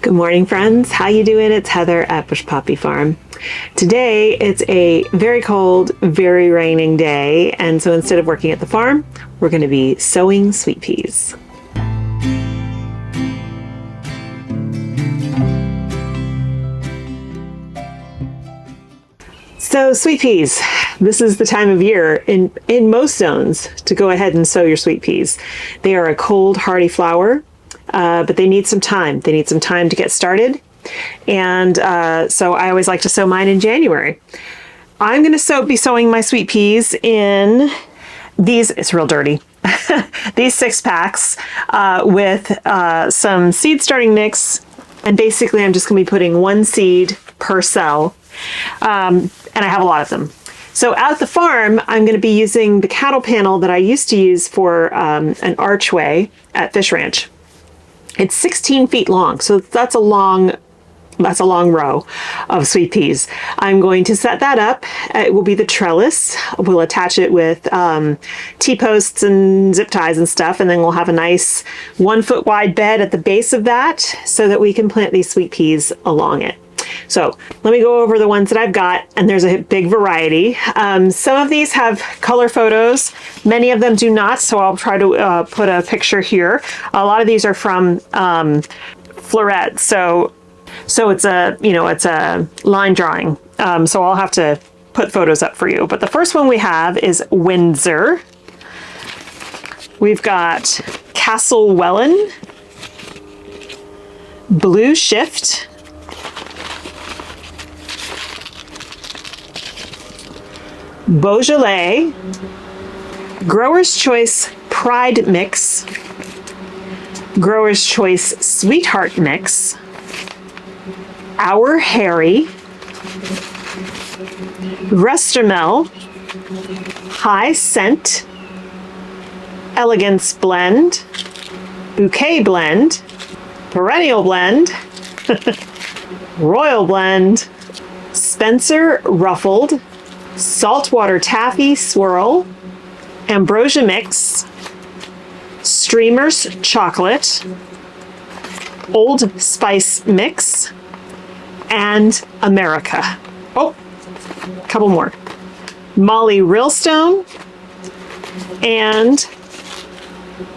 Good morning, friends. How you doing? It's Heather at Bush Poppy Farm. Today, it's a very cold, very raining day, and so instead of working at the farm, we're going to be sowing sweet peas. So sweet peas, this is the time of year in most zones to go ahead and sow your sweet peas. They are a cold, hardy flower. But they need some time. They need some time to get started. And so I always like to sow mine in January. I'm going to be sowing my sweet peas in these, it's real dirty, these 6-packs with some seed starting mix. And basically I'm just going to be putting one seed per cell. And I have a lot of them. So at the farm, I'm going to be using the cattle panel that I used to use for an archway at Fish Ranch. It's 16 feet long, so that's a long row of sweet peas. I'm going to set that up. It will be the trellis. We'll attach it with T-posts and zip ties and stuff, and then we'll have a nice 1-foot wide bed at the base of that so that we can plant these sweet peas along it. So let me go over the ones that I've got, and there's a big variety. Some of these have color photos. Many of them do not, so I'll try to put a picture here. A lot of these are from Floret, so it's a line drawing. So I'll have to put photos up for you. But the first one we have is Windsor. We've got Castle Wellen, Blue Shift, Beaujolais, Grower's Choice Pride Mix, Grower's Choice Sweetheart Mix, Our Harry, Restomel, High Scent, Elegance Blend, Bouquet Blend, Perennial Blend, Royal Blend, Spencer Ruffled, Saltwater Taffy Swirl, Ambrosia Mix, Streamers Chocolate, Old Spice Mix, and America. Oh, a couple more. Molly Rillstone and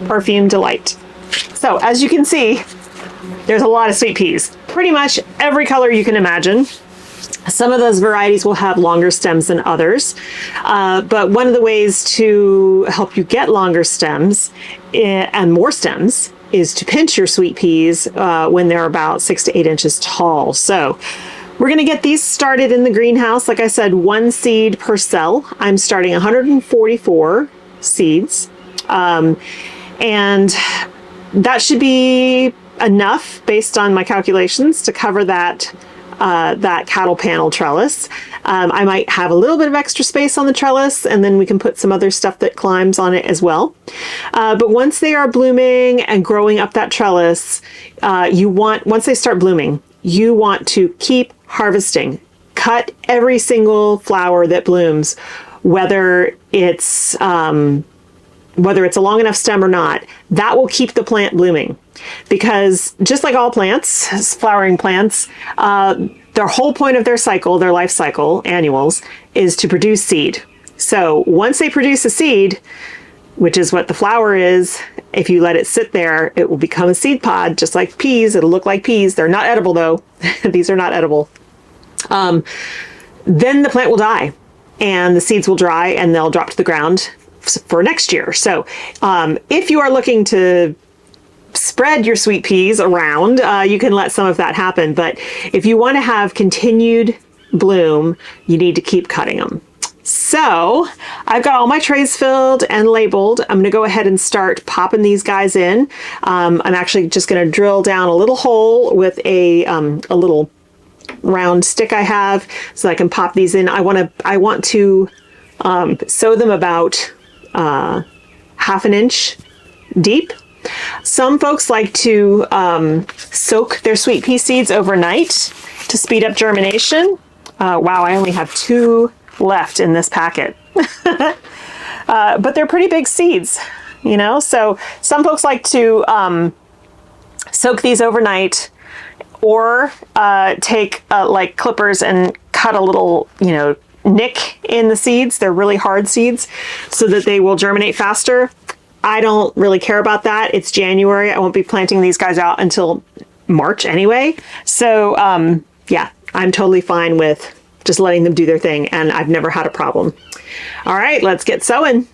Perfume Delight. So as you can see, there's a lot of sweet peas. Pretty much every color you can imagine. Some of those varieties will have longer stems than others, but one of the ways to help you get longer stems and more stems is to pinch your sweet peas when they're about 6 to 8 inches tall. So we're going to get these started in the greenhouse. Like I said, one seed per cell. I'm starting 144 seeds, and that should be enough based on my calculations to cover that cattle panel trellis. I might have a little bit of extra space on the trellis, and then we can put some other stuff that climbs on it as well. But once they are blooming and growing up that trellis, once they start blooming, you want to keep harvesting. Cut every single flower that blooms, whether it's a long enough stem or not. That will keep the plant blooming. Because just like all plants, flowering plants, their whole point of their cycle, their life cycle, annuals, is to produce seed. So once they produce a seed, which is what the flower is, if you let it sit there, it will become a seed pod, just like peas. It'll look like peas. They're not edible though. These are not edible. Then the plant will die and the seeds will dry and they'll drop to the ground for next year. So if you are looking to spread your sweet peas around, you can let some of that happen. But if you want to have continued bloom, you need to keep cutting them. So I've got all my trays filled and labeled. I'm going to go ahead and start popping these guys in. I'm actually just going to drill down a little hole with a little round stick I have so I can pop these in. I want to sow them about half an inch deep. Some folks like to soak their sweet pea seeds overnight to speed up germination. Wow, I only have 2 left in this packet. But they're pretty big seeds, you know? So some folks like to soak these overnight or take like clippers and cut a little, nick in the seeds. They're really hard seeds so that they will germinate faster. I don't really care about that. It's January. I won't be planting these guys out until March anyway. So yeah, I'm totally fine with just letting them do their thing, and I've never had a problem. All right, let's get sowing.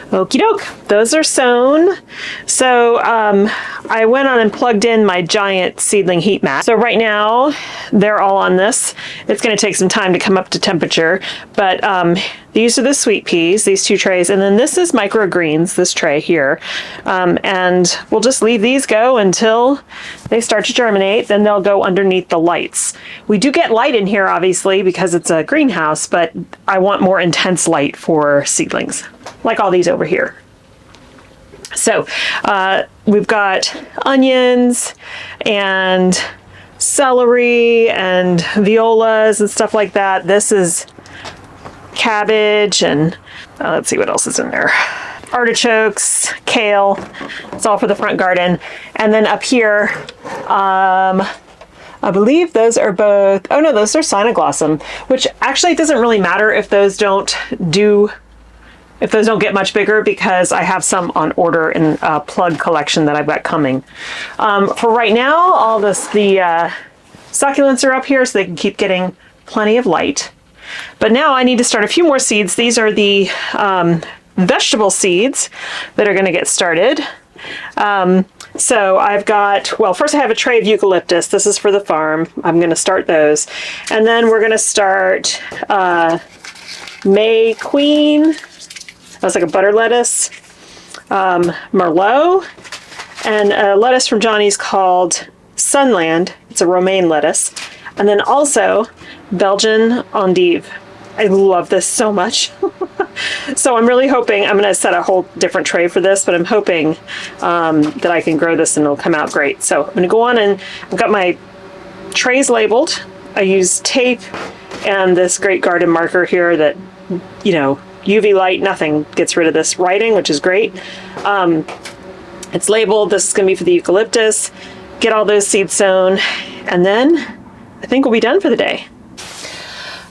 Okie doke, those are sown. So I went on and plugged in my giant seedling heat mat. So right now they're all on this. It's going to take some time to come up to temperature, but these are the sweet peas, these two trays, and then this is microgreens, this tray here. And we'll just leave these go until they start to germinate, then they'll go underneath the lights. We do get light in here, obviously, because it's a greenhouse, but I want more intense light for seedlings, like all these over here. So we've got onions and celery and violas and stuff like that. This is cabbage and let's see what else is in there. Artichokes, kale. It's all for the front garden. And then up here, I believe those are both, oh no, those are Sinoglossum, which actually it doesn't really matter if those don't get much bigger, because I have some on order in a plug collection that I've got coming. For right now, all the succulents are up here so they can keep getting plenty of light. But now I need to start a few more seeds. These are the vegetable seeds that are going to get started. So I've got, well, first I have a tray of eucalyptus. This is for the farm. I'm going to start those. And then we're going to start May Queen. That's like a butter lettuce, Merlot, and a lettuce from Johnny's called Sunland. It's a romaine lettuce. And then also Belgian endive. I love this so much. So I'm really hoping, I'm going to set a whole different tray for this, but I'm hoping that I can grow this and it'll come out great. So I'm going to go on, and I've got my trays labeled. I use tape and this great garden marker here that, you know, UV light, nothing gets rid of this writing, which is great. It's labeled. This is going to be for the eucalyptus. Get all those seeds sown, and then I think we'll be done for the day.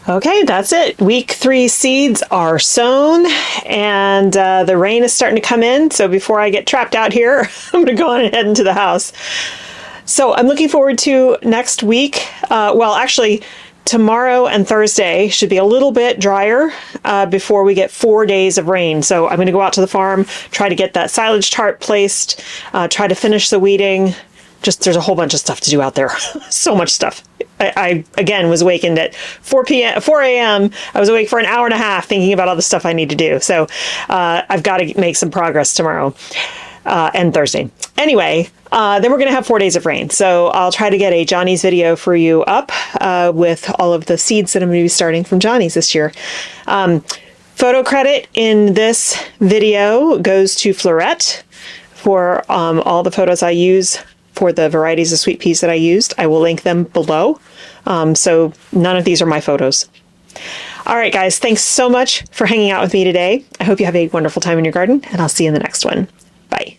Okay, that's it. Week 3 seeds are sown, and the rain is starting to come in. So before I get trapped out here, I'm going to go on and head into the house. So I'm looking forward to next week. Well, actually, tomorrow and Thursday should be a little bit drier before we get 4 days of rain. So I'm going to go out to the farm, try to get that silage tarp placed, try to finish the weeding. Just there's a whole bunch of stuff to do out there. So much stuff. I again was awakened at 4 a.m. I was awake for an hour and a half thinking about all the stuff I need to do. So I've got to make some progress tomorrow and Thursday. Anyway, then we're going to have 4 days of rain. So I'll try to get a Johnny's video for you up with all of the seeds that I'm going to be starting from Johnny's this year. Photo credit in this video goes to Floret for all the photos I use for the varieties of sweet peas that I used. I will link them below. So none of these are my photos. All right, guys, thanks so much for hanging out with me today. I hope you have a wonderful time in your garden, and I'll see you in the next one. Bye.